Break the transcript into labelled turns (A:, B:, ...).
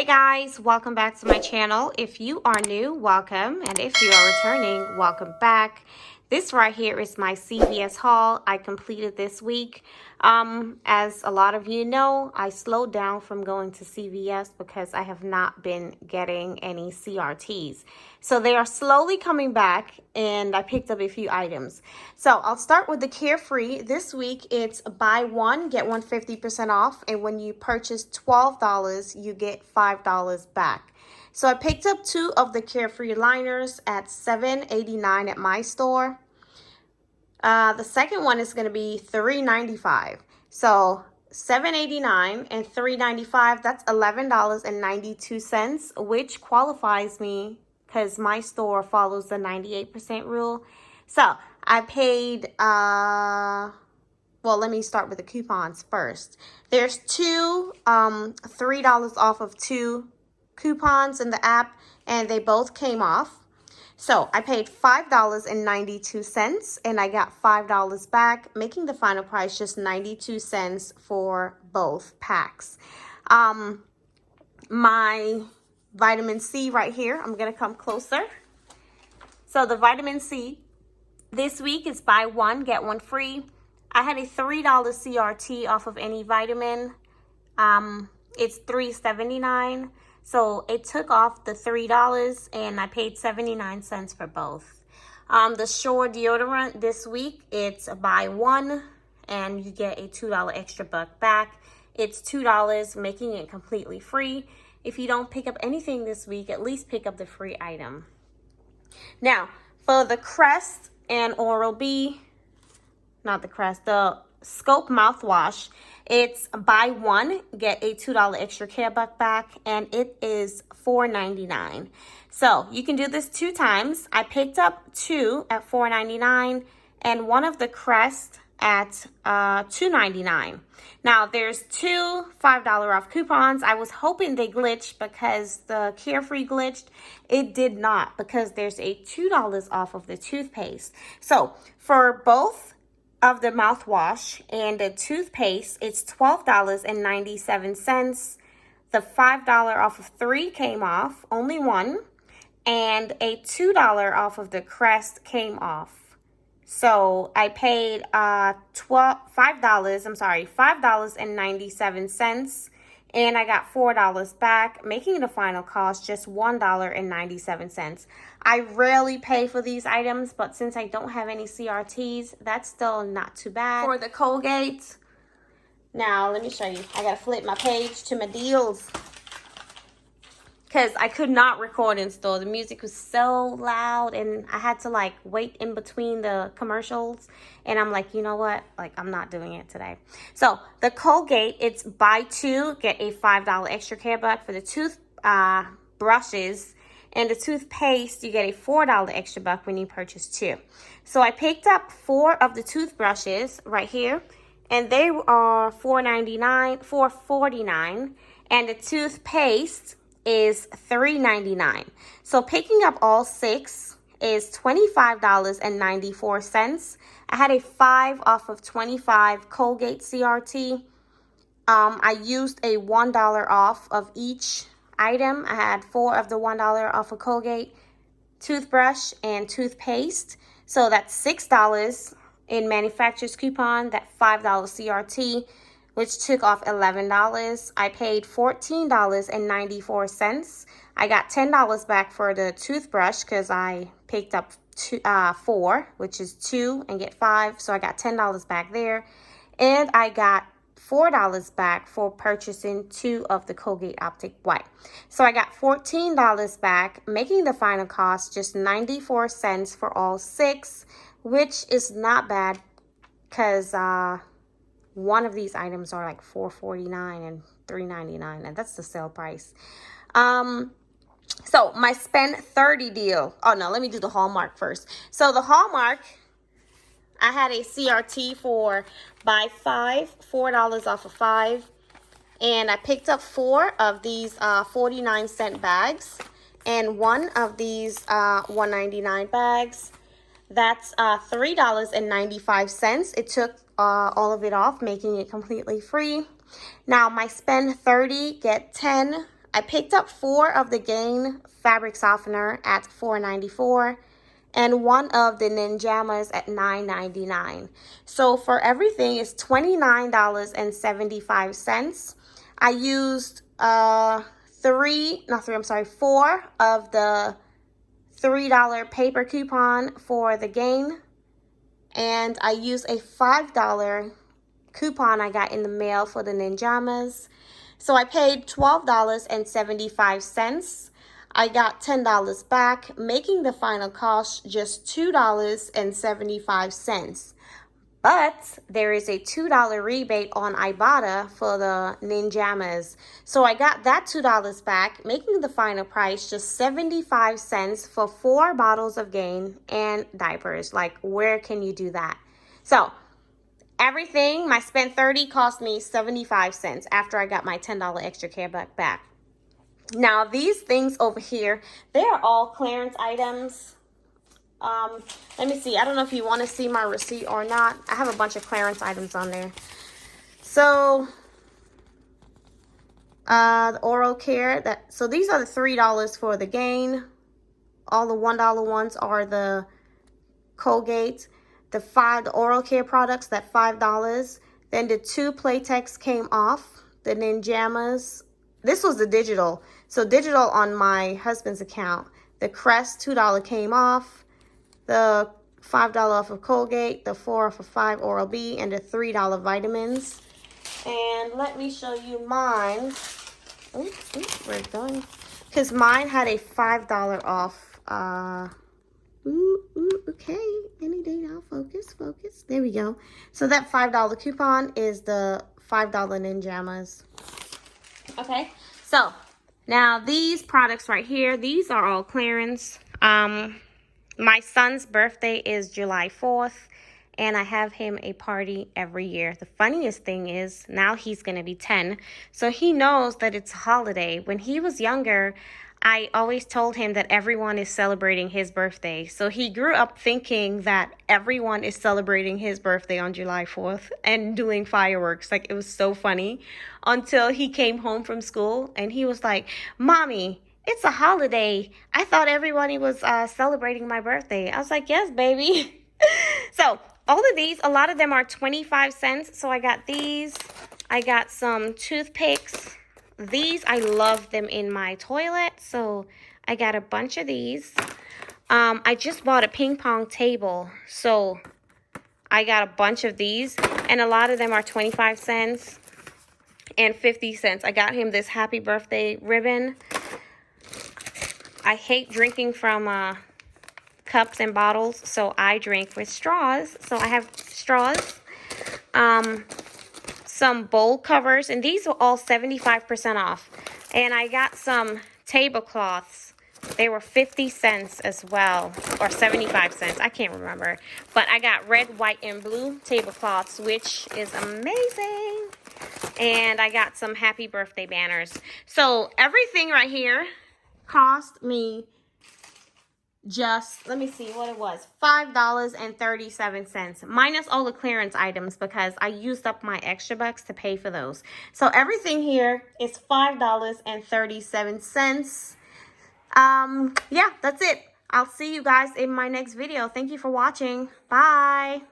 A: Hey guys, welcome back to my channel. If you are new, welcome, and if you are returning, welcome back. This right here is my CVS haul I completed this week. As a lot of you know, I slowed down from going to CVS because I have not been getting any CRTs. So they are slowly coming back, and I picked up a few items. So I'll start with the Carefree. This week it's buy one, get one 50% off, and when you purchase $12, you get $5 back. So I picked up two of the Carefree liners at $7.89 at my store. The second one is going to be $3.95. So $7.89 and $3.95, that's $11.92, which qualifies me because my store follows the 98% rule. So I paid, well, let me start with the coupons first. There's two $3 off of two coupons in the app, and they both came off. So I paid $5.92 and I got $5 back, making the final price just 92 cents for both packs. My vitamin C right here, I'm going to come closer. So the vitamin C this week is buy one, get one free. I had a $3 CRT off of any vitamin. It's $3.79. So it took off the $3 and I paid 79 cents for both. The Shore deodorant this week, it's buy one and you get a $2 extra buck back. It's $2, making it completely free. If you don't pick up anything this week, at least pick up the free item. Now, for the Crest and Oral-B, not the Crest, the Scope mouthwash, it's buy one, get a $2 extra care buck back, and it is $4.99. So you can do this 2 times. I picked up two at $4.99 and one of the Crest at $2.99. Now there's two $5 off coupons. I was hoping they glitched because the Carefree glitched. It did not, because there's a $2 off of the toothpaste. So for both of the mouthwash and the toothpaste, it's $12.97. The $5 off of 3 came off, only one, and a $2 off of the Crest came off. So I paid $5.97, and I got $4 back, making the final cost just $1.97. I rarely pay for these items, but since I don't have any CRTs, that's still not too bad. For the Colgate, now let me show you. I gotta flip my page to my deals because I could not record in store. The music was so loud and I had to like wait in between the commercials. And I'm like, you know what? Like, I'm not doing it today. So the Colgate, it's buy two, get a $5 extra care buck. For the tooth brushes and the toothpaste, you get a $4 extra buck when you purchase 2. So I picked up 4 of the toothbrushes right here, and they are $4.49, and the toothpaste is $3.99. So picking up all 6 is $25.94. I had a 5 off of 25 Colgate CRT. I used a $1 off of each item. I had 4 of the $1 off of Colgate toothbrush and toothpaste. So that's $6 in manufacturer's coupon, that $5 CRT, which took off $11. I paid $14.94. I got $10 back for the toothbrush because I picked up 4, which is 2 and get 5. So I got $10 back there. And I got $4 back for purchasing 2 of the Colgate Optic White. So I got $14 back, making the final cost just 94 cents for all 6, which is not bad because one of these items are like $4.49 and $3.99, and that's the sale price. So my spend 30 deal. Oh no, let me do the Hallmark first. So the Hallmark, I had a CRT for buy 5, $4 off of 5. And I picked up 4 of these 49-cent bags and 1 of these $1.99 bags. That's $3.95. It took all of it off, making it completely free. Now my spend 30, get 10 I picked up 4 of the Gain fabric softener at $4.94 and 1 of the Ninjamas at $9.99. So for everything it's $29.75. I used 4 of the $3 paper coupon for the Gain, and I used a $5 coupon I got in the mail for the Ninjamas. So I paid $12.75. I got $10 back, making the final cost just $2.75. But there is a $2 rebate on Ibotta for the Ninjamas. So I got that $2 back, making the final price just 75 cents for 4 bottles of Gain and diapers. Like, where can you do that? So everything, my spent 30 cost me 75 cents after I got my $10 extra care back. Now, these things over here, they are all clearance items. Let me see. I don't know if you want to see my receipt or not. I have a bunch of clearance items on there. So, the oral care. So these are the $3 for the Gain. All the $1 ones are the Colgate. The oral care products, that $5. Then the 2 Playtex came off. The Ninjamas. This was the digital. So digital on my husband's account. The Crest $2 came off. The $5 off of Colgate, the 4 off of 5 Oral-B, and the $3 vitamins. And let me show you mine. Where's it going? Because mine had a $5 off. Okay. Any day now. Focus. There we go. So that $5 coupon is the $5 Ninjamas. Okay. So now these products right here, these are all clearance. My son's birthday is July 4th, and I have him a party every year. The funniest thing is now he's going to be 10, so he knows that it's a holiday. When he was younger, I always told him that everyone is celebrating his birthday. So he grew up thinking that everyone is celebrating his birthday on July 4th and doing fireworks. Like, it was so funny until he came home from school and he was like, "Mommy, it's a holiday. I thought everybody was celebrating my birthday." I was like, "Yes, baby." So all of these, a lot of them are 25 cents. So I got these. I got some toothpicks. These, I love them in my toilet. So I got a bunch of these. I just bought a ping pong table. So I got a bunch of these. And a lot of them are 25 cents and 50 cents. I got him this happy birthday ribbon. I hate drinking from cups and bottles, so I drink with straws. So I have straws, some bowl covers, and these are all 75% off. And I got some tablecloths. They were 50 cents as well, or 75 cents. I can't remember. But I got red, white, and blue tablecloths, which is amazing. And I got some happy birthday banners. So everything right here cost me just, let me see what it was, $5.37 minus all the clearance items because I used up my extra bucks to pay for those. So everything here is $5.37. Yeah, that's it. I'll see you guys in my next video. Thank you for watching. Bye.